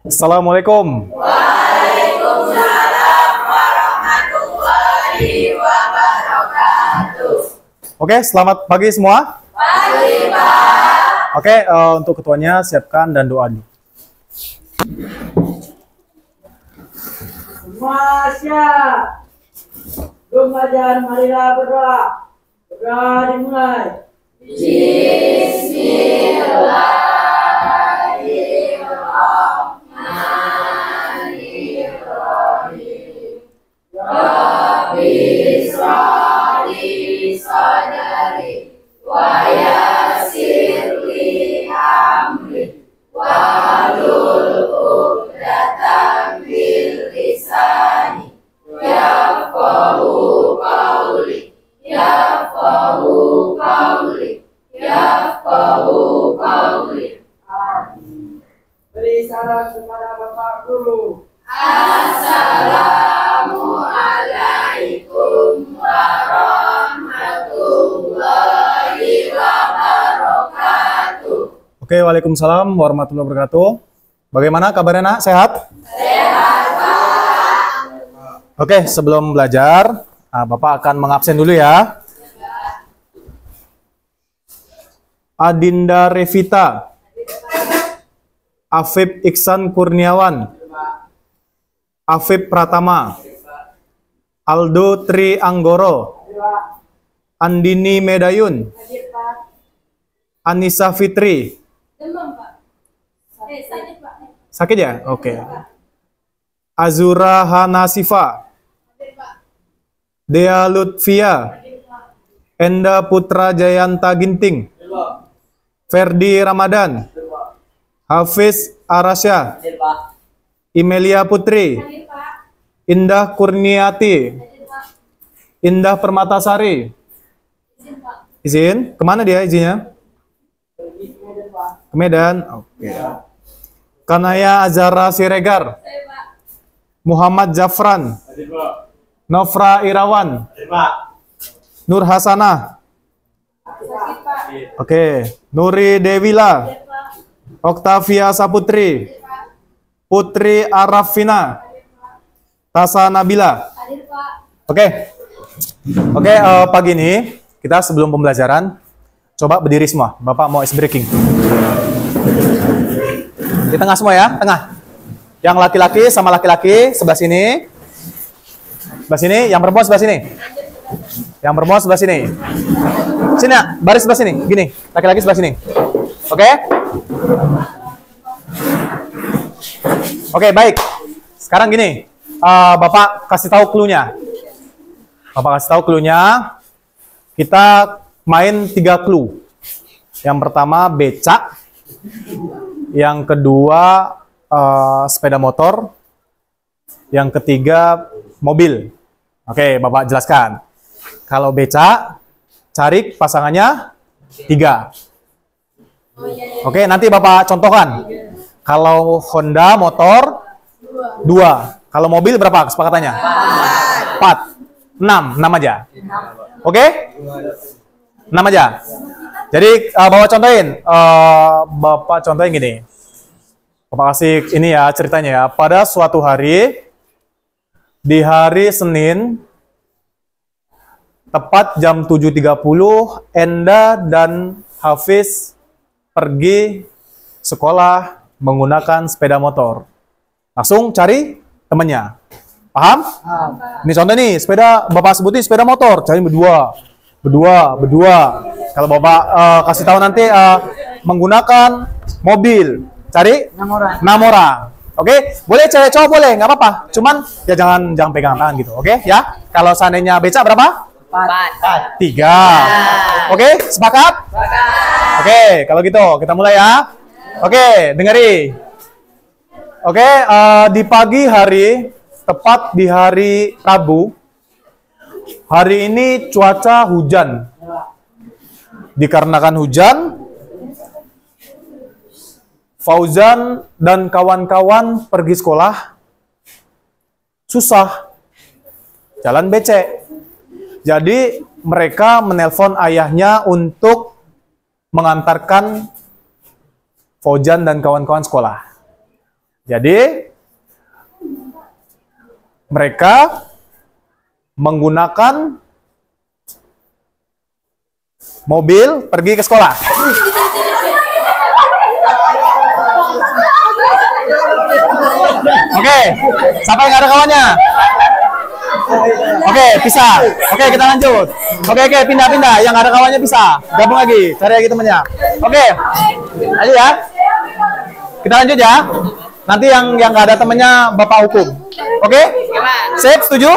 Assalamualaikum. Waalaikumsalam warahmatullahi wabarakatuh. Oke, selamat pagi semua. Pagi, Pak. Oke, untuk ketuanya siapkan dan doa dulu. Masya, belum belajar, marilah berdoa. Berdoa dimulai. Beri salam kepada Bapak Guru. Assalamualaikum warahmatullahi wabarakatuh. Oke, waalaikumsalam warahmatullahi wabarakatuh. Bagaimana kabarnya, Nak? Sehat? Sehat, Pak. Oke, sebelum belajar, Bapak akan mengabsen dulu ya. Adinda Revita, Afif Iksan Kurniawan, Afif Pratama, Aldo Tri Anggoro, Andini Medayun, Anissa Fitri. Demam, Pak. Sakit, Pak. Sakit ya? Oke. Azura Hanasifa, Dea Lutfia, Enda Putra Jayanta Ginting, Ferdi Ramadan, Hafiz Arasya, Imelia Putri, Indah Kurniati, Indah Permatasari. Izin? Kemana dia izinnya? Ke Medan. Oke. Kanaya Azara Siregar, Muhammad Jafran, Nofra Irawan, Nur Hasanah. Oke. Nuri Dewila, Oktavia Saputri, Putri Arafina, Tasa Nabila. Oke. Oke, pagi ini kita sebelum pembelajaran coba berdiri semua. Bapak mau ice breaking. Di tengah semua ya, tengah. Yang laki-laki sama laki-laki sebelah sini. Sebelah sini, yang perempuan sebelah sini. Yang perempuan sebelah sini. Sini ya, baris sebelah sini. Gini, laki-laki sebelah sini. Oke? Oke, baik. Sekarang gini, Bapak kasih tahu clue-nya. Bapak kasih tahu clue-nya. Kita main 3 clue. Yang pertama becak. Yang kedua sepeda motor. Yang ketiga mobil. Oke, Bapak jelaskan. Kalau becak, cari pasangannya 3. Oke, nanti Bapak contohkan. Kalau Honda motor 2. Kalau mobil berapa kesepakatannya? 4. 6 aja. Oke? 6 aja. Jadi Bapak contohin. Bapak contohin gini. Bapak kasih ini ya ceritanya ya. Pada suatu hari, di hari Senin, tepat jam 7.30, Enda dan Hafiz pergi sekolah menggunakan sepeda motor. Langsung cari temannya. Paham? Ini contoh nih, sepeda Bapak sebutin sepeda motor, cari berdua. Kalau Bapak kasih tahu nanti menggunakan mobil, cari 6 orang. Oke? Boleh cewek cowok boleh, nggak apa-apa. Cuman ya jangan pegang tangan gitu. Oke? Ya. Kalau seandainya becak berapa? 4. 3. Oke, sepakat? Oke, kalau gitu kita mulai ya. Oke, dengeri. Oke, di pagi hari, tepat di hari Rabu, hari ini cuaca hujan. Dikarenakan hujan, Fauzan dan kawan-kawan pergi sekolah, susah, jalan becek. Jadi mereka menelpon ayahnya untuk mengantarkan Fauzan dan kawan-kawan sekolah. Jadi mereka menggunakan mobil pergi ke sekolah. Oke, siapa yang ada kawannya? Oke, pisah. Oke, kita lanjut. Oke, pindah-pindah. Yang ada kawannya pisah. Gabung lagi, cari lagi temennya. Oke, ayo ya. Kita lanjut ya. Nanti yang nggak ada temennya Bapak hukum. Oke? Sip, setuju?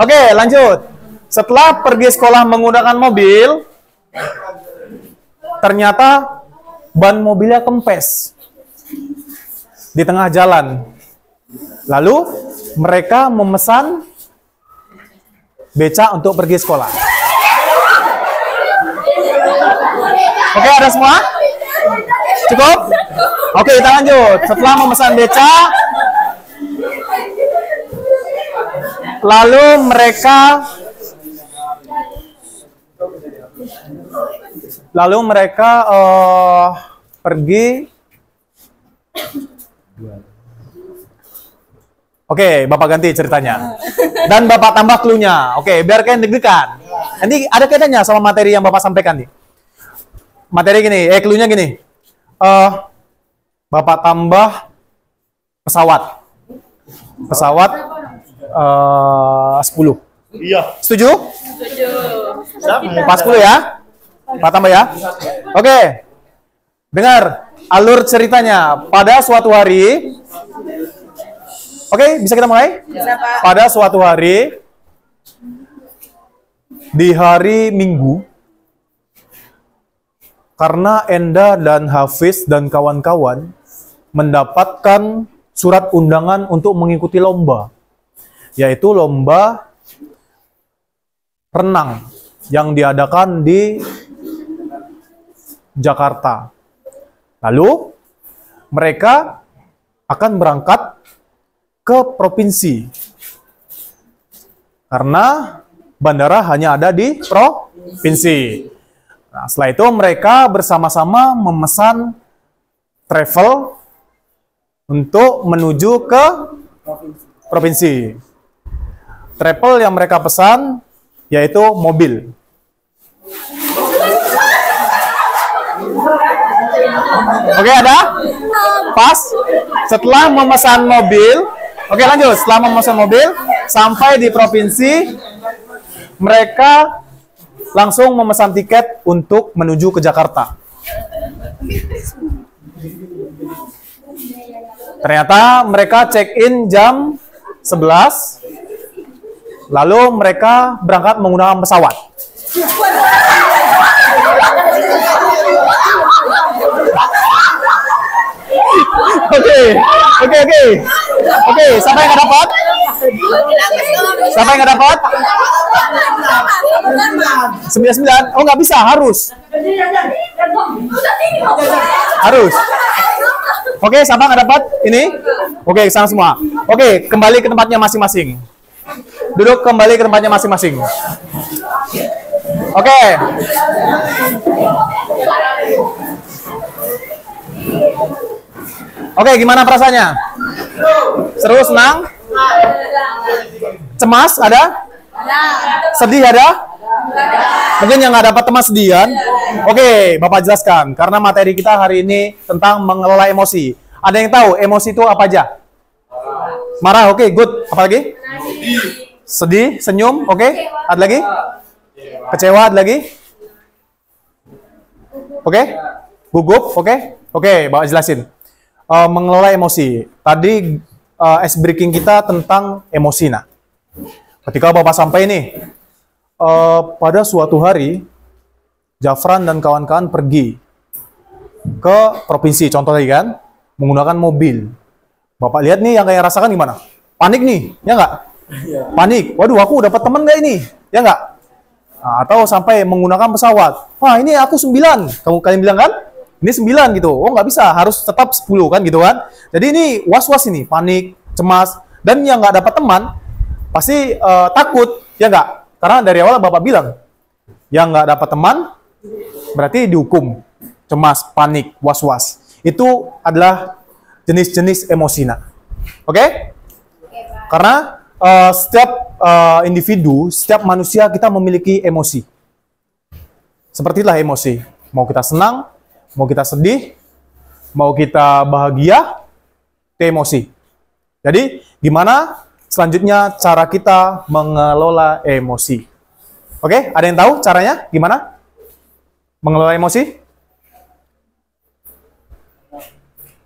Oke, lanjut. Setelah pergi sekolah menggunakan mobil, ternyata ban mobilnya kempes di tengah jalan. Lalu mereka memesan beca untuk pergi sekolah. Oke, ada semua? Cukup? Oke, kita lanjut. Setelah memesan beca, lalu mereka pergi. Oke, Bapak ganti ceritanya. Dan Bapak tambah clue-nya. Oke, biar kalian deg-degan. Nanti ada kaitannya sama materi yang Bapak sampaikan nih. Materi gini, clue-nya gini. Bapak tambah pesawat. Pesawat 10. Iya. Setuju? Pas 10 ya. Pak tambah ya. Oke. Dengar alur ceritanya. Pada suatu hari, oke, bisa kita mulai? Bisa, Pak. Pada suatu hari, di hari Minggu, karena Enda dan Hafiz dan kawan-kawan mendapatkan surat undangan untuk mengikuti lomba, yaitu lomba renang yang diadakan di Jakarta. Lalu, mereka akan berangkat ke provinsi. Karena bandara hanya ada di provinsi. Nah, setelah itu mereka bersama-sama memesan travel untuk menuju ke provinsi. Travel yang mereka pesan yaitu mobil. Oke, ada? Pas. Setelah memesan mobil, oke lanjut. Setelah memesan mobil, sampai di provinsi, mereka langsung memesan tiket untuk menuju ke Jakarta. Ternyata mereka check-in jam 11, lalu mereka berangkat menggunakan pesawat. Oke, siapa yang nggak dapat? Siapa yang nggak dapat? 99. Oh, nggak bisa, harus. Harus. Oke, siapa nggak dapat? Ini? Oke, sana semua. Oke, kembali ke tempatnya masing-masing. Duduk kembali ke tempatnya masing-masing. Oke. Oke, gimana perasaannya? Seru, senang? Cemas ada? Sedih ada? Mungkin yang nggak dapat teman sedian. Oke, Bapak jelaskan. Karena materi kita hari ini tentang mengelola emosi. Ada yang tahu emosi itu apa aja? Marah, oke, good. Apa lagi? Sedih, senyum, oke. Ada lagi? Kecewa, ada lagi? Oke? Gugup, oke? Oke, Bapak jelasin. Mengelola emosi. Tadi ice breaking kita tentang emosi. Nah, ketika Bapak sampai nih, pada suatu hari, Jafran dan kawan-kawan pergi ke provinsi, contoh tadi kan, menggunakan mobil. Bapak lihat nih yang kayak rasakan gimana? Panik nih, ya nggak? Panik. Waduh, aku dapat teman nggak ini? Ya nggak? Nah, atau sampai menggunakan pesawat. Wah, ini aku 9. Kalian bilang kan? Ini 9 gitu. Oh, nggak bisa, harus tetap 10 kan gitu kan. Jadi ini was-was ini, panik, cemas. Dan yang nggak dapat teman, pasti takut, ya nggak? Karena dari awal Bapak bilang, yang nggak dapat teman, berarti dihukum. Cemas, panik, was-was. Itu adalah jenis-jenis emosi, nak. Oke? Karena setiap individu, setiap manusia kita memiliki emosi. Sepertilah emosi. Mau kita senang, mau kita sedih, mau kita bahagia, itu emosi. Jadi, gimana selanjutnya cara kita mengelola emosi? Oke, ada yang tahu caranya gimana mengelola emosi?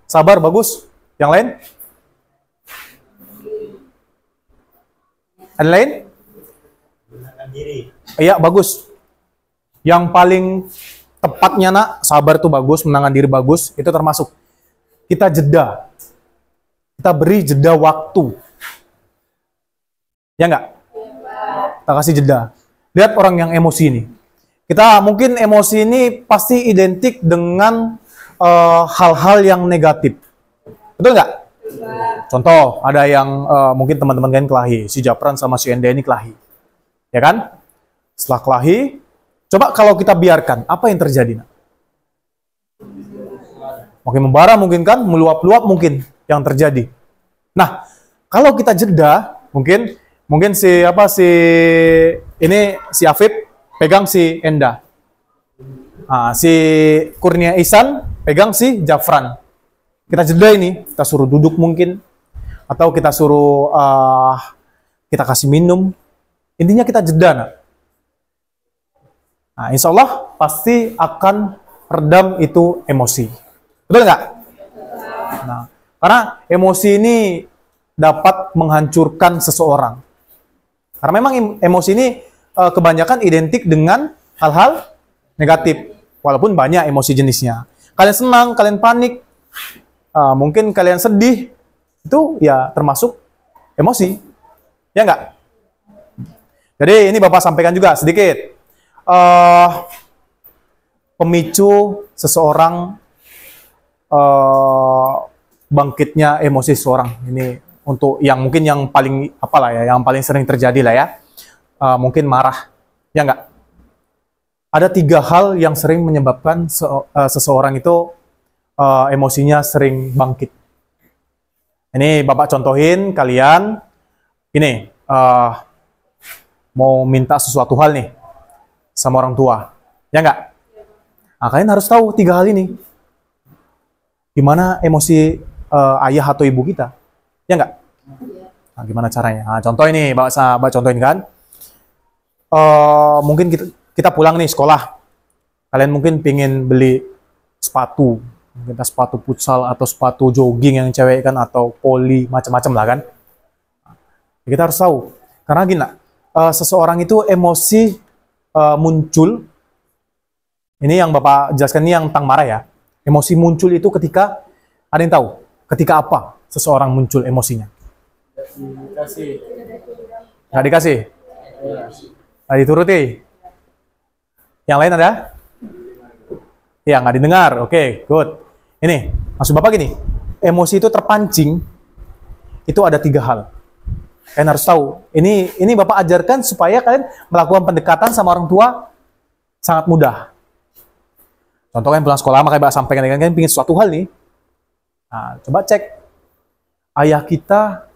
Sabar, bagus. Yang lain? Ada lain? Menenangkan diri. Iya, bagus. Yang paling tepatnya, nak, sabar tuh bagus, menenangkan diri bagus, itu termasuk kita jeda. Kita beri jeda waktu. Ya enggak? Kita kasih jeda. Lihat orang yang emosi ini. Kita mungkin emosi ini pasti identik dengan hal-hal yang negatif. Betul nggak? Contoh, ada yang mungkin teman-teman kalian kelahi. Si Japran sama si Enda ini kelahi. Ya kan? Setelah kelahi, coba kalau kita biarkan, apa yang terjadi? Nak? Makin membara mungkin kan? Meluap-luap mungkin yang terjadi. Nah, kalau kita jeda, mungkin si Afif pegang si Enda. Nah, si Kurnia Ihsan pegang si Jafran. Kita jeda ini, kita suruh duduk mungkin, atau kita suruh kita kasih minum. Intinya kita jeda, nak. Nah, insya Allah pasti akan redam itu emosi. Betul nggak? Nah, karena emosi ini dapat menghancurkan seseorang. Karena memang emosi ini kebanyakan identik dengan hal-hal negatif. Walaupun banyak emosi jenisnya. Kalian senang, kalian panik, mungkin kalian sedih, itu ya termasuk emosi. Ya nggak? Jadi ini Bapak sampaikan juga sedikit. Pemicu seseorang bangkitnya emosi seseorang. Ini untuk yang mungkin yang paling yang paling sering terjadi lah ya. Mungkin marah. Ya nggak? Ada 3 hal yang sering menyebabkan seseorang itu emosinya sering bangkit. Ini Bapak contohin kalian, ini mau minta sesuatu hal nih sama orang tua, ya nggak? Nah, kalian harus tahu 3 hal ini. Gimana emosi ayah atau ibu kita, ya nggak? Nah, gimana caranya? Nah, contoh ini, Bapak contohin kan? Mungkin kita pulang nih sekolah, kalian mungkin pingin beli sepatu, mungkin sepatu futsal atau sepatu jogging yang cewek kan, atau poli, macam-macam lah kan. Kita harus tahu, karena gini, seseorang itu emosi muncul, ini yang Bapak jelaskan ini yang tentang marah ya. Emosi muncul itu ketika, ada yang tahu, ketika apa seseorang muncul emosinya? Dikasih. Nggak dikasih? Nggak dituruti? Yang lain ada? Ya, nggak didengar. Oke, good. Ini, maksud Bapak gini, emosi itu terpancing, itu ada 3 hal. Kalian harus tahu. Ini Bapak ajarkan supaya kalian melakukan pendekatan sama orang tua sangat mudah. Contoh kalian pulang sekolah, makanya Bapak sampaikan, kalian pingin suatu hal nih. Nah, coba cek. Ayah kita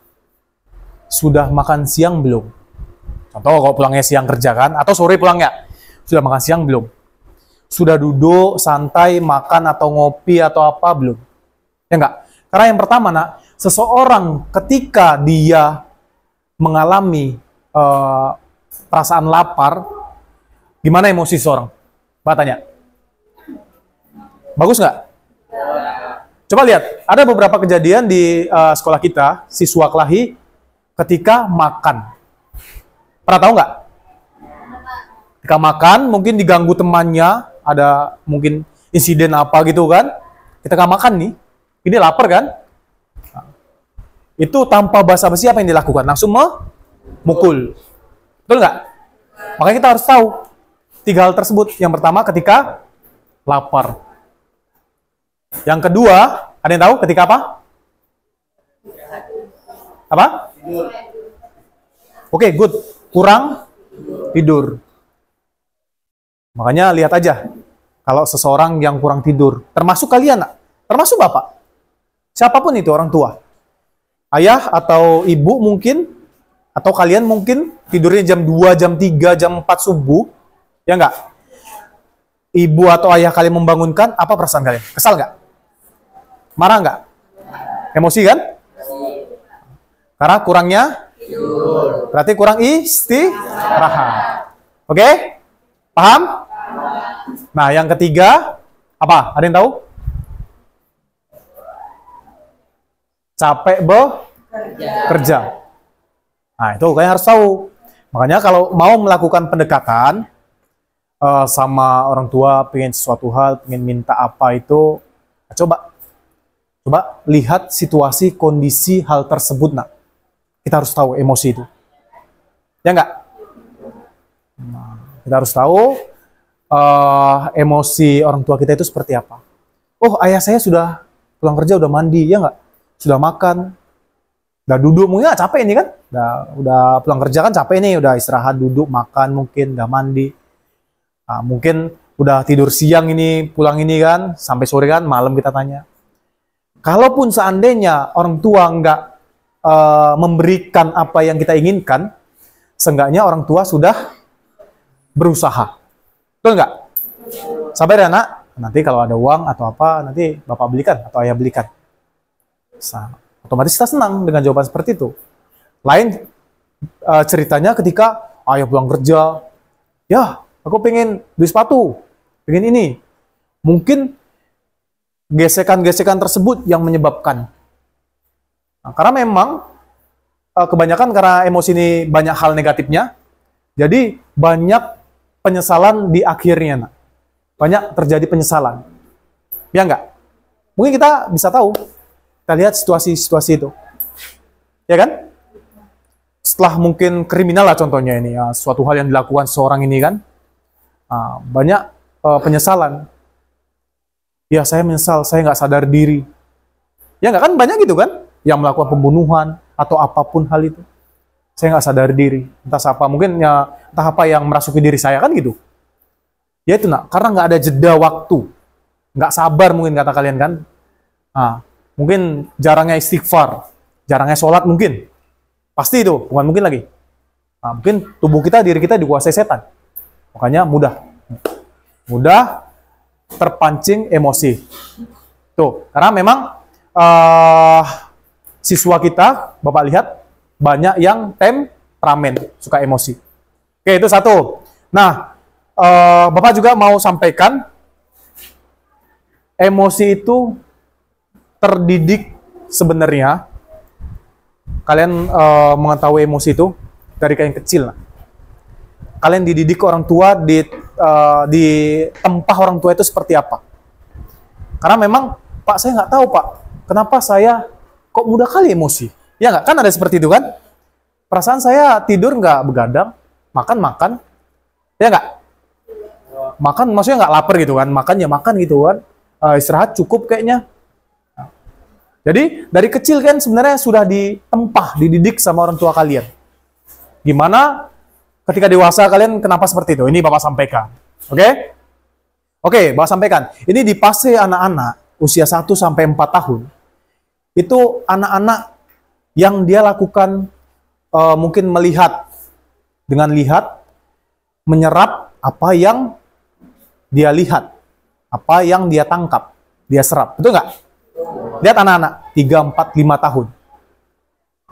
sudah makan siang belum? Contoh kalau pulangnya siang kerja kan, atau sore pulangnya. Sudah makan siang belum? Sudah duduk, santai, makan atau ngopi atau apa belum? Ya enggak? Karena yang pertama, nak, seseorang ketika dia mengalami perasaan lapar, gimana emosi seseorang? Pak tanya. Bagus nggak? Coba lihat, ada beberapa kejadian di sekolah kita, siswa kelahi ketika makan. Pernah tahu nggak? Ketika makan, mungkin diganggu temannya, ada mungkin insiden apa gitu kan. Ketika makan nih, ini lapar kan. Nah, itu tanpa basa-basi apa yang dilakukan? Langsung memukul. Betul nggak? Makanya kita harus tahu 3 hal tersebut. Yang pertama ketika lapar. Yang kedua, ada yang tahu ketika apa? Apa? Oke, good. Kurang tidur. Makanya lihat aja, kalau seseorang yang kurang tidur, termasuk kalian, termasuk Bapak. Siapapun itu orang tua. Ayah atau ibu mungkin, atau kalian mungkin tidurnya jam 2, jam 3, jam 4 subuh. Ya enggak? Ibu atau ayah kalian membangunkan, apa perasaan kalian? Kesal nggak? Marah nggak? Emosi kan? Karena kurangnya tidur. Berarti kurang istirahat. Oke? Paham? Nah, yang ketiga, apa? Ada yang tahu? Capek bekerja. Nah, itu kalian harus tahu. Makanya kalau mau melakukan pendekatan sama orang tua, pengen sesuatu hal, pengen minta apa itu, coba lihat situasi, kondisi hal tersebut, nak. Kita harus tahu emosi itu. Ya enggak? Nah, kita harus tahu emosi orang tua kita itu seperti apa. Oh, ayah saya sudah pulang kerja, udah mandi, ya enggak? Sudah makan, udah duduk, mungkin capek ini kan? Udah pulang kerja kan capek nih, udah istirahat, duduk, makan mungkin, udah mandi. Nah, mungkin udah tidur siang ini, pulang ini kan, sampai sore kan, malam kita tanya. Kalaupun seandainya orang tua nggak memberikan apa yang kita inginkan, seenggaknya orang tua sudah berusaha. Betul nggak? Sabar ya, nak. Nanti kalau ada uang atau apa, nanti bapak belikan atau ayah belikan. Otomatis kita senang dengan jawaban seperti itu. Lain ceritanya ketika ayah pulang kerja, ya aku pengen beli sepatu, pengen ini. Mungkin gesekan-gesekan tersebut yang menyebabkan. Nah, karena memang kebanyakan karena emosi ini banyak hal negatifnya, jadi banyak penyesalan di akhirnya. Nah. Banyak terjadi penyesalan. Ya enggak? Mungkin kita bisa tahu. Kita lihat situasi-situasi itu. Ya kan? Setelah mungkin kriminal lah contohnya ini, ya, suatu hal yang dilakukan seorang ini kan, banyak penyesalan. Ya saya menyesal, saya nggak sadar diri. Ya nggak kan banyak gitu kan, yang melakukan pembunuhan atau apapun hal itu. Saya nggak sadar diri, entah apa, mungkin ya entah apa yang merasuki diri saya kan gitu. Ya itu nak, karena nggak ada jeda waktu, nggak sabar mungkin kata kalian kan. Mungkin jarangnya istighfar, jarangnya sholat mungkin. Pasti itu, bukan mungkin lagi. Mungkin tubuh kita, diri kita dikuasai setan. Makanya mudah terpancing emosi. Tuh, karena memang siswa kita, Bapak lihat, banyak yang temperamen, suka emosi. Oke, itu satu. Nah, Bapak juga mau sampaikan, emosi itu terdidik sebenarnya. Kalian mengetahui emosi itu dari kalian kecil. Kalian dididik orang tua, di tempah orang tua itu seperti apa. Karena memang, Pak saya nggak tahu Pak, kenapa saya kok mudah kali emosi. Ya nggak? Kan ada seperti itu kan? Perasaan saya tidur nggak begadang, makan, ya nggak? Makan maksudnya nggak lapar gitu kan, makan ya makan gitu kan, istirahat cukup kayaknya. Jadi dari kecil kan sebenarnya sudah ditempah, dididik sama orang tua kalian. Gimana ketika dewasa kalian kenapa seperti itu? Ini Bapak sampaikan. Oke? Oke, Bapak sampaikan. Ini di fase anak-anak usia 1 sampai 4 tahun. Itu anak-anak yang dia lakukan mungkin melihat, dengan lihat, menyerap apa yang dia lihat, apa yang dia tangkap, dia serap. Betul nggak? Lihat anak-anak 3, 4, 5 tahun.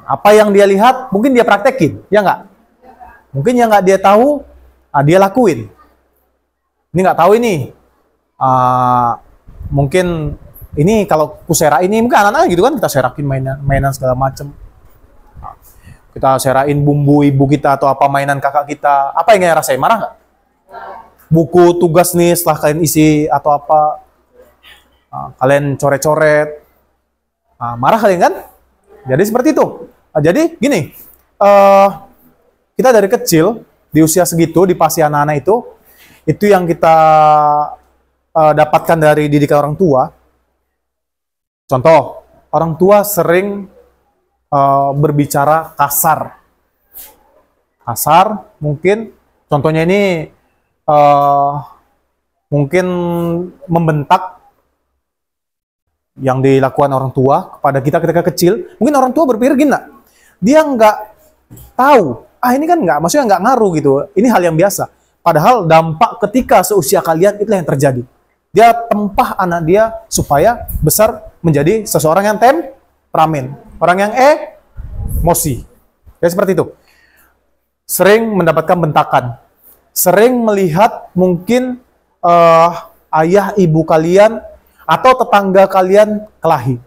Apa yang dia lihat, mungkin dia praktekin, ya nggak? Mungkin yang nggak dia tahu, dia lakuin. Ini nggak tahu ini. Mungkin ini kalau kusera ini, mungkin anak-anak gitu kan, kita serakin mainan segala macem. Kita serain bumbu ibu kita atau apa mainan kakak kita. Apa yang kalian rasain? Marah nggak? Buku tugas nih setelah kalian isi atau apa, kalian coret-coret, marah kalian kan? Jadi seperti itu. Jadi gini, kita dari kecil di usia segitu di fase anak-anak itu yang kita dapatkan dari didikan orang tua. Contoh, orang tua sering berbicara kasar, mungkin contohnya ini mungkin membentak yang dilakukan orang tua kepada kita ketika kecil, mungkin orang tua berpikir gini, dia nggak tahu, ini kan nggak, maksudnya nggak ngaruh gitu, ini hal yang biasa. Padahal dampak ketika seusia kalian itulah yang terjadi. Dia tempah anak dia supaya besar menjadi seseorang yang temperamen, orang yang emosi. Ya seperti itu. Sering mendapatkan bentakan, sering melihat mungkin ayah ibu kalian atau tetangga kalian kelahi.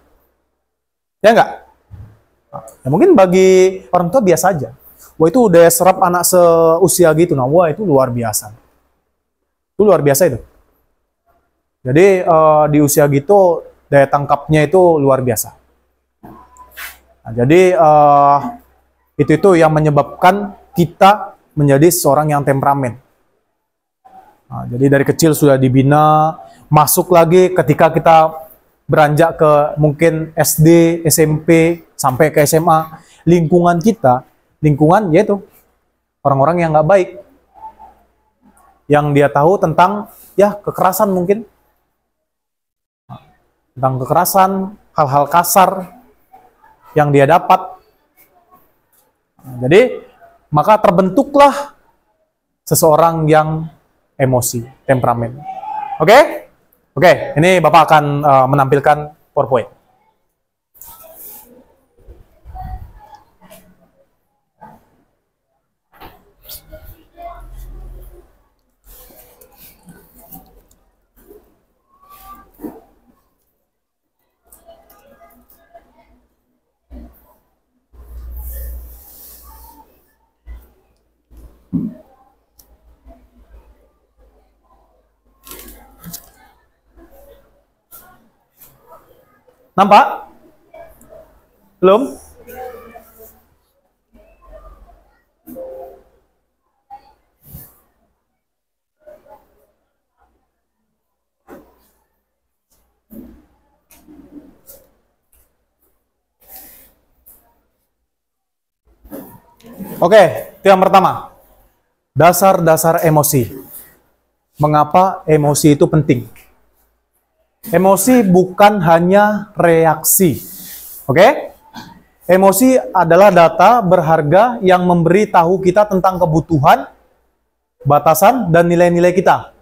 Ya enggak? Ya mungkin bagi orang tua biasa aja. Wah itu udah serap anak seusia gitu. Nah, wah itu luar biasa. Itu luar biasa itu. Jadi di usia gitu daya tangkapnya itu luar biasa. Nah, jadi itu yang menyebabkan kita menjadi seorang yang temperamen. Nah, jadi dari kecil sudah dibina, masuk lagi ketika kita beranjak ke mungkin SD, SMP, sampai ke SMA, lingkungan kita, lingkungan yaitu orang-orang yang nggak baik. Yang dia tahu tentang ya kekerasan mungkin. Tentang kekerasan, hal-hal kasar yang dia dapat. Nah, jadi maka terbentuklah seseorang yang emosi, temperamen. Oke? Oke, ini Bapak akan menampilkan PowerPoint. Nampak? Belum? Oke, itu yang pertama. Dasar-dasar emosi. Mengapa emosi itu penting? Emosi bukan hanya reaksi. Oke? Emosi adalah data berharga yang memberi tahu kita tentang kebutuhan, batasan, dan nilai-nilai kita.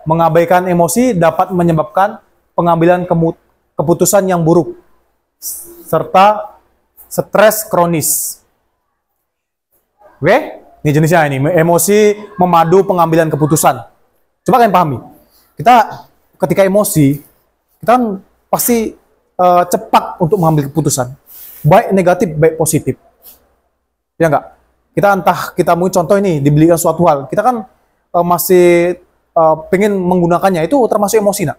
Mengabaikan emosi dapat menyebabkan pengambilan keputusan yang buruk, serta stres kronis. Oke? Ini jenisnya ini, emosi memadu pengambilan keputusan. Coba kalian pahami. Kita ketika emosi, kita kan pasti cepat untuk mengambil keputusan. Baik negatif, baik positif. Ya enggak? Kita mau contoh ini, dibelikan suatu hal. Kita kan masih pengen menggunakannya, itu termasuk emosi, nak.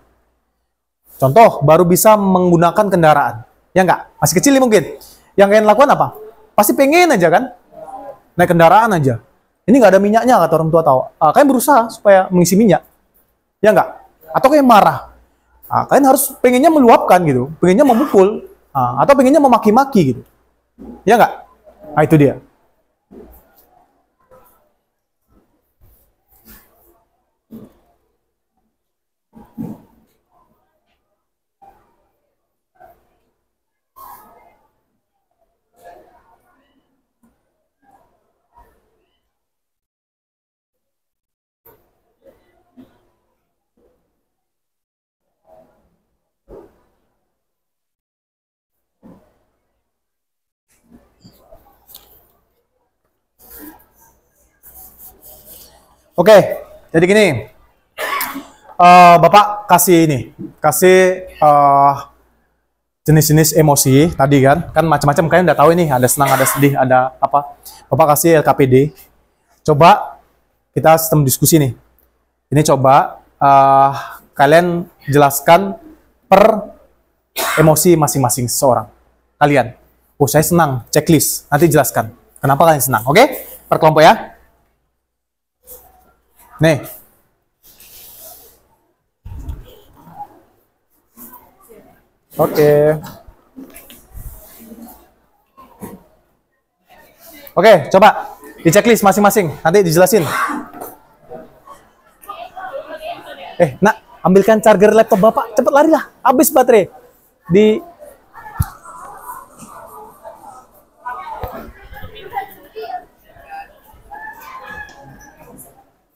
Contoh, baru bisa menggunakan kendaraan. Ya enggak? Masih kecil mungkin. Yang kalian lakukan apa? Pasti pengen aja kan? Naik kendaraan aja. Ini nggak ada minyaknya, kata orang tua tahu. Kalian berusaha supaya mengisi minyak. Ya enggak? Atau kayak marah, kalian harus pengennya meluapkan gitu, pengennya memukul, atau pengennya memaki-maki gitu, ya nggak? Nah itu dia. Oke, jadi gini, Bapak kasih jenis-jenis emosi tadi kan macam-macam, kalian udah tahu ini, ada senang, ada sedih, ada apa. Bapak kasih LKPD. Coba kita sistem diskusi nih. Ini coba kalian jelaskan per emosi masing-masing seseorang. Kalian, saya senang, checklist. Nanti jelaskan kenapa kalian senang. Oke, per kelompok ya. Nih. Oke. Oke, coba di checklist masing-masing. Nanti dijelasin. Nak, ambilkan charger laptop Bapak. Cepet lari lah. Habis baterai. di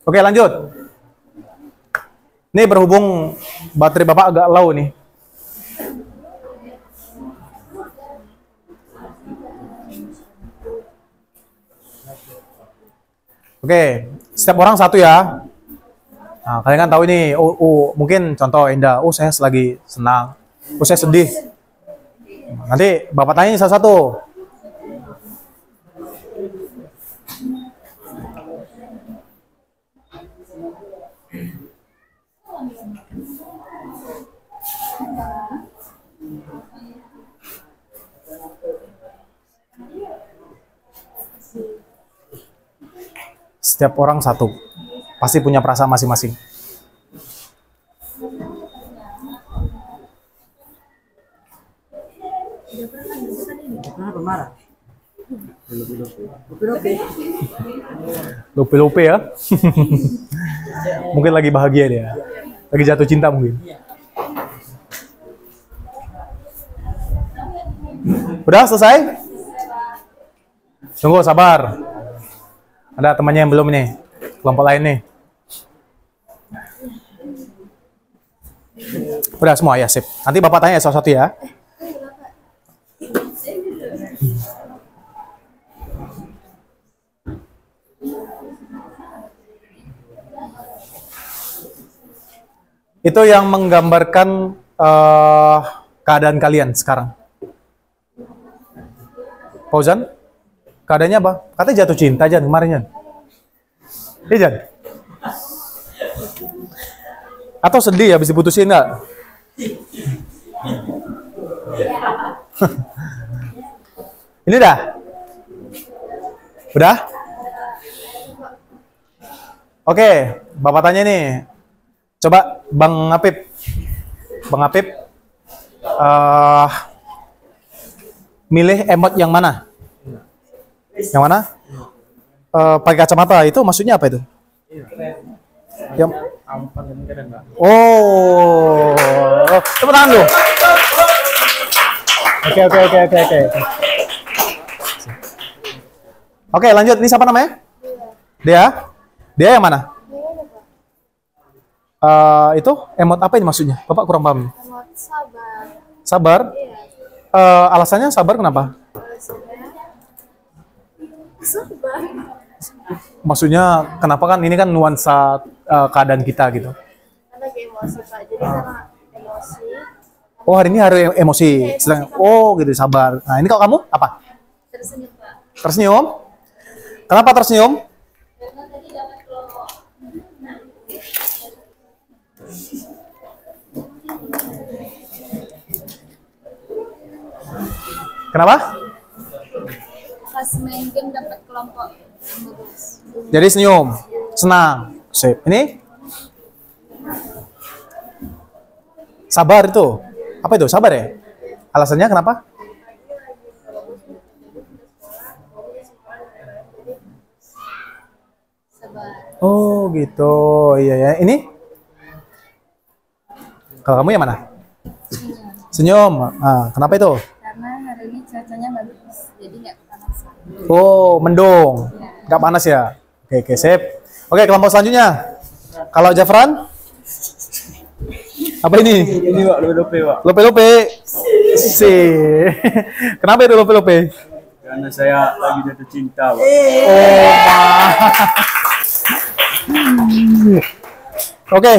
Oke, lanjut. Ini berhubung baterai Bapak agak low nih. Oke, setiap orang satu ya. Nah, kalian kan tahu ini, mungkin contoh Indah, saya lagi senang, saya sedih. Nanti Bapak tanya salah satu. Setiap orang satu, pasti punya perasaan masing-masing. Lupe-lupe ya. Mungkin lagi bahagia dia. Lagi jatuh cinta mungkin. Udah selesai? Tunggu, sabar. Ada temannya yang belum nih, kelompok lain nih. Udah semua ya, sip. Nanti Bapak tanya salah satu ya. Itu yang menggambarkan keadaan kalian sekarang. Fauzan, keadaannya apa? Katanya jatuh cinta Jan kemarin Jan. Iya Jan? Atau sedih habis diputusin nggak? Ini dah? Udah? Oke, Bapak tanya nih. Coba Bang Apip. Bang Apip, milih emot yang mana? Yang mana? Pakai kacamata itu maksudnya apa itu? Yang oh, tepuk tangan lu. Oke. Oke, lanjut. Ini siapa namanya? Dia? Dia yang mana? Itu emot apa ini maksudnya? Bapak kurang paham. Emot sabar. Sabar? Iya. Alasannya sabar kenapa? Sabar. Maksudnya kenapa kan ini kan nuansa keadaan kita gitu. Karena lagi emosi Pak. Jadi karena emosi. Oh hari ini hari emosi. Sedang, oh gitu sabar. Nah ini kalau kamu apa? Tersenyum Pak. Tersenyum? Kenapa tersenyum? Karena tadi dapat kelompok. Kenapa? Pas main game dapat kelompok yang bagus. Jadi senyum, senang. Sip. Ini? Sabar itu. Apa itu? Sabar ya? Alasannya kenapa? Sabar. Oh gitu. Iya ya. Ini? Kalau kamu yang mana? Senyum. Ah, kenapa itu? Karena hari ini cuacanya bagus. Jadi nggak kepanasan. Oh, mendung. Nggak panas ya? Oke, sip. Oke, kelompok selanjutnya. Kalau Jafran? Apa ini? Ini Pak, lope Pak. Lope-lope. Si. Kenapa itu lope-lope? Karena saya lagi jatuh cinta, Pak. Oke,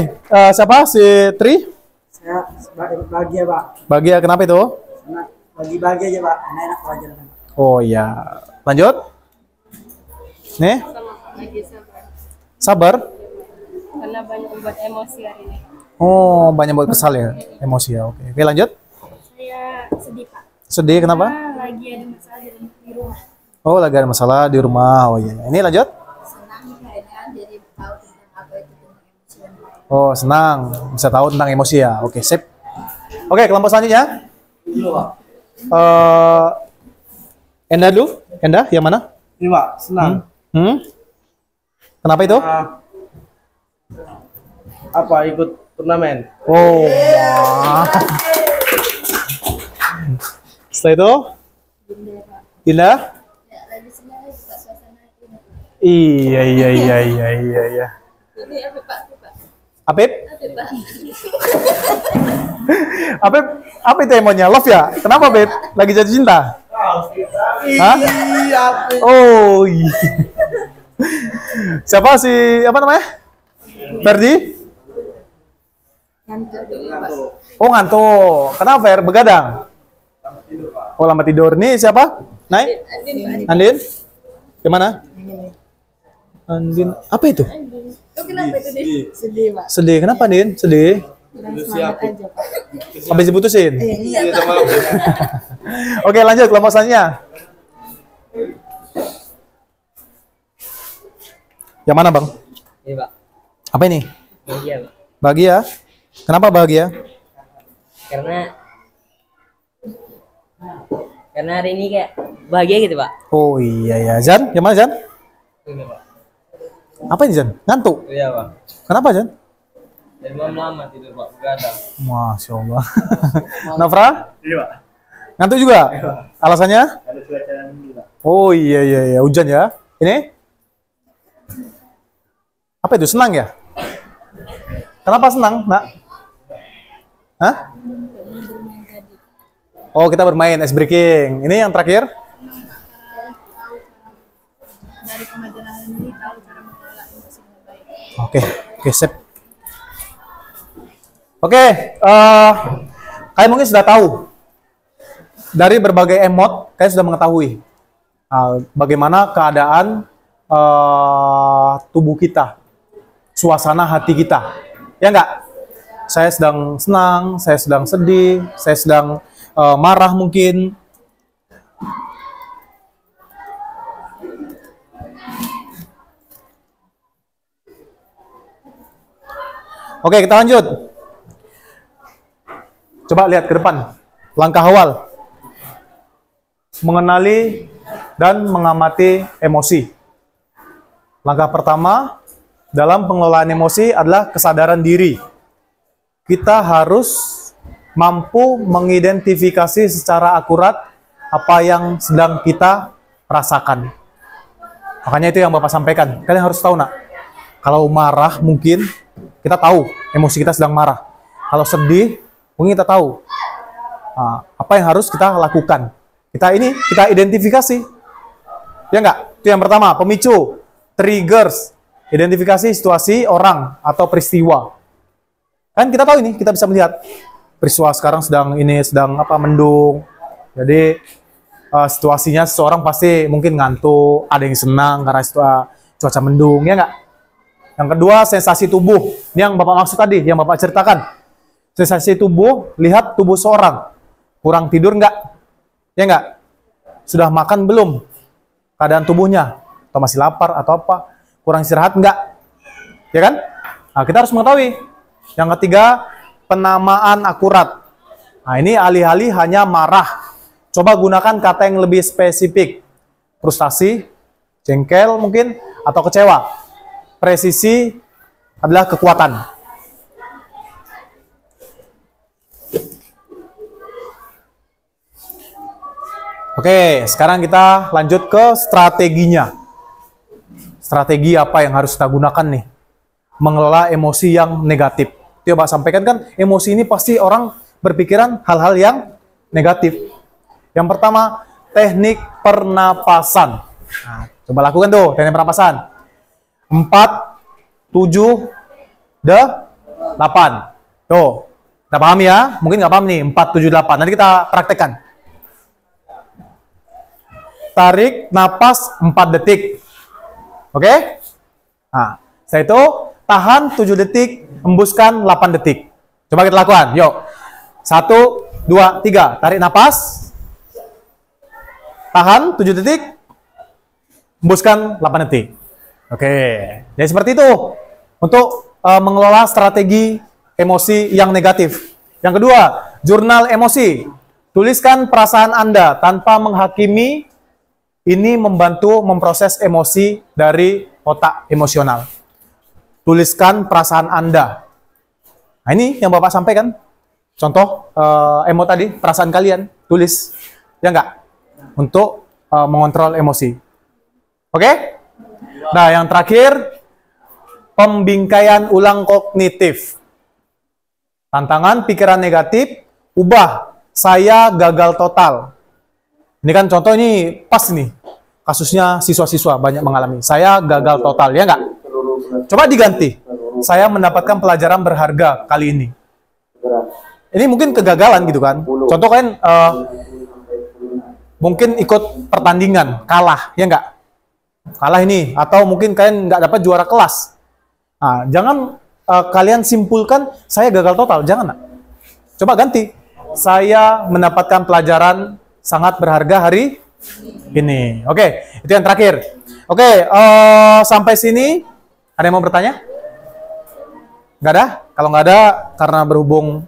siapa? Si Tri? Saya bahagia Pak. Bahagia, kenapa itu? Bagi bahagia aja Pak. Enak pelajaran. Oh iya. Lanjut. Nih, Lagi sabar. sabar. Karena banyak buat emosi hari ini. Oh, banyak buat kesal ya, emosi ya. Oke, lanjut. Saya sedih Pak. Sedih kenapa? Lagi ada masalah di rumah. Oh, lagi ada masalah di rumah. Oh iya. Ini lanjut. Senang karena jadi tahu tentang apa itu tentang emosi dan lain. Oh, senang bisa tahu tentang emosi ya. Oke, sip. Oke, kelompok selanjutnya. Enda dulu. Enda, yang mana? Ini Pak, senang. Kenapa itu? Apa ikut turnamen? Oh, wah. Setelah itu, Bunda Pak. Dinda. Ya, lagi senang suka suasana ini. Iya, iya, iya, iya, iya, iya. Ini apa Pak? Apip? Apa Pak? Apip, apa itu emonya? Love ya? Kenapa, Beb? Lagi jatuh cinta? Hah? Oh, iya. Siapa si, apa namanya? Ferdi? Ngantuk dulu Pak. Oh, ngantuk. Kenapa, Fer? Begadang? Oh, lama tidur. Nih siapa? Naik? Andin Pak. Andin? Gimana? Andin. Apa itu? Oh, kenapa itu nih? Sedih Pak. Sedih. Kenapa, Andin? Sedih? Kurang semangat aja Pak. Habis diputusin? Iya Pak. Oke, lanjut kelompok selanjutnya. Yang mana, Bang? Iya, Pak. Apa ini? Bahagia, Pak. Bahagia? Kenapa bahagia? Karena hari ini kayak bahagia gitu, Pak. Oh iya ya. Jan, yang mana, Jan? Iya, Pak. Apa ini, Jan? Ngantuk? Iya, Pak. Kenapa, Jan? Dari malam lama tidur, Pak. Begadang. Masya Allah. Nafra? Iya, Pak. Ngantuk juga? Alasannya? Ada cuaca yang ini, Pak. Oh iya iya iya. Hujan ya. Ini? Apa itu? Senang ya? Kenapa senang, Nak? Hah? Oh, kita bermain ice breaking. Ini yang terakhir? Dari pembelajaran ini tahu cara mengelola emosi dengan baik. Oke, oke, sip. Oke, kalian mungkin sudah tahu dari berbagai emot, kalian sudah mengetahui bagaimana keadaan tubuh kita, suasana hati kita, ya enggak? Saya sedang senang, saya sedang sedih, saya sedang marah mungkin. Oke, kita lanjut. Coba lihat ke depan. Langkah awal. Mengenali dan mengamati emosi. Langkah pertama dalam pengelolaan emosi adalah kesadaran diri. Kita harus mampu mengidentifikasi secara akurat apa yang sedang kita rasakan. Makanya itu yang Bapak sampaikan. Kalian harus tahu, Nak. Kalau marah mungkin kita tahu emosi kita sedang marah. Kalau sedih mungkin kita tahu apa yang harus kita lakukan. Kita identifikasi. Ya enggak? Itu yang pertama, pemicu, triggers, identifikasi situasi orang atau peristiwa. Kan kita tahu ini, kita bisa melihat peristiwa sekarang sedang mendung. Jadi situasinya seseorang pasti mungkin ngantuk, ada yang senang karena cuaca mendung, ya enggak? Yang kedua, sensasi tubuh. Ini yang Bapak maksud tadi, yang Bapak ceritakan. Sensasi tubuh, lihat tubuh seorang. Kurang tidur enggak? Ya enggak? Sudah makan belum? Keadaan tubuhnya. Atau masih lapar atau apa? Kurang istirahat enggak? Ya kan? Nah, kita harus mengetahui. Yang ketiga, penamaan akurat. Nah, ini alih-alih hanya marah. Coba gunakan kata yang lebih spesifik. Frustasi, jengkel mungkin, atau kecewa. Presisi adalah kekuatan. Oke, sekarang kita lanjut ke strateginya. Strategi apa yang harus kita gunakan nih? Mengelola emosi yang negatif. Itu yang Pak sampaikan kan, emosi ini pasti orang berpikiran hal-hal yang negatif. Yang pertama, teknik pernapasan. Nah, coba lakukan tuh, teknik pernapasan. 4, 7, 8. Tuh, kita paham ya? Mungkin nggak paham nih, 4, 7, 8. Nanti kita praktekkan. Tarik napas 4 detik. Oke? Nah, setelah itu, tahan 7 detik, hembuskan 8 detik. Coba kita lakukan, yuk. 1, 2, 3. Tarik napas. Tahan 7 detik, hembuskan 8 detik. Oke, jadi seperti itu untuk mengelola strategi emosi yang negatif. Yang kedua, jurnal emosi. Tuliskan perasaan Anda tanpa menghakimi. Ini membantu memproses emosi dari otak emosional. Tuliskan perasaan Anda. Nah, ini yang Bapak sampaikan. Contoh emo tadi, perasaan kalian. Tulis. Ya nggak? Untuk mengontrol emosi. Oke? Nah, yang terakhir, pembingkaian ulang kognitif. Tantangan pikiran negatif, ubah, saya gagal total. Ini kan contoh ini pas nih. Kasusnya siswa-siswa banyak mengalami. Saya gagal total, ya nggak? Coba diganti. Saya mendapatkan pelajaran berharga kali ini. Ini mungkin kegagalan gitu kan. Contoh kan, mungkin ikut pertandingan, kalah, ya nggak? Kalah ini. Atau mungkin kalian nggak dapat juara kelas. Nah, jangan kalian simpulkan saya gagal total, jangan. Nak. Coba ganti. Saya mendapatkan pelajaran sangat berharga hari ini. Oke, itu yang terakhir. Oke, sampai sini ada yang mau bertanya? Nggak ada? Kalau nggak ada, karena berhubung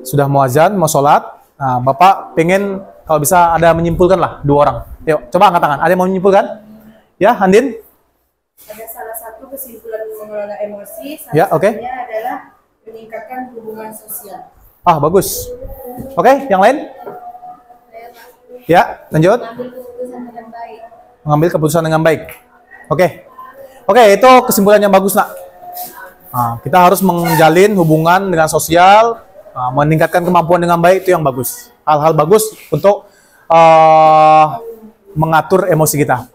sudah mau azan, mau sholat, nah, Bapak pengen kalau bisa ada menyimpulkan lah 2 orang. Yuk, coba angkat tangan. Ada yang mau menyimpulkan? Ya, Andin? Ada salah satu kesimpulan mengelola emosi, Ya, salah oke. satunya adalah meningkatkan hubungan sosial. Ah, bagus. Oke, yang lain? Ya, lanjut. Ambil keputusan dengan baik. Mengambil keputusan dengan baik. Oke. Oke, itu kesimpulan yang bagus, Nak. Nah, kita harus menjalin hubungan dengan sosial, meningkatkan kemampuan dengan baik, itu yang bagus. Hal-hal bagus untuk mengatur emosi kita.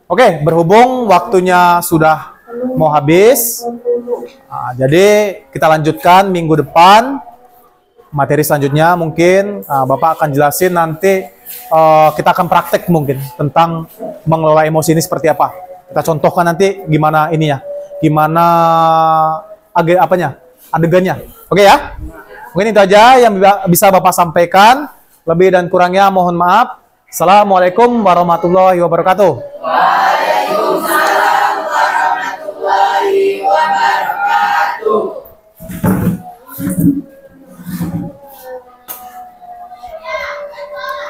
Oke, berhubung waktunya sudah mau habis, jadi kita lanjutkan minggu depan. Materi selanjutnya mungkin Bapak akan jelasin nanti, kita akan praktek mungkin tentang mengelola emosi ini seperti apa. Kita contohkan nanti gimana ininya, gimana adegannya. Oke ya? Mungkin itu aja yang bisa Bapak sampaikan. Lebih dan kurangnya mohon maaf. Assalamualaikum warahmatullahi wabarakatuh. Waalaikumsalam warahmatullahi wabarakatuh.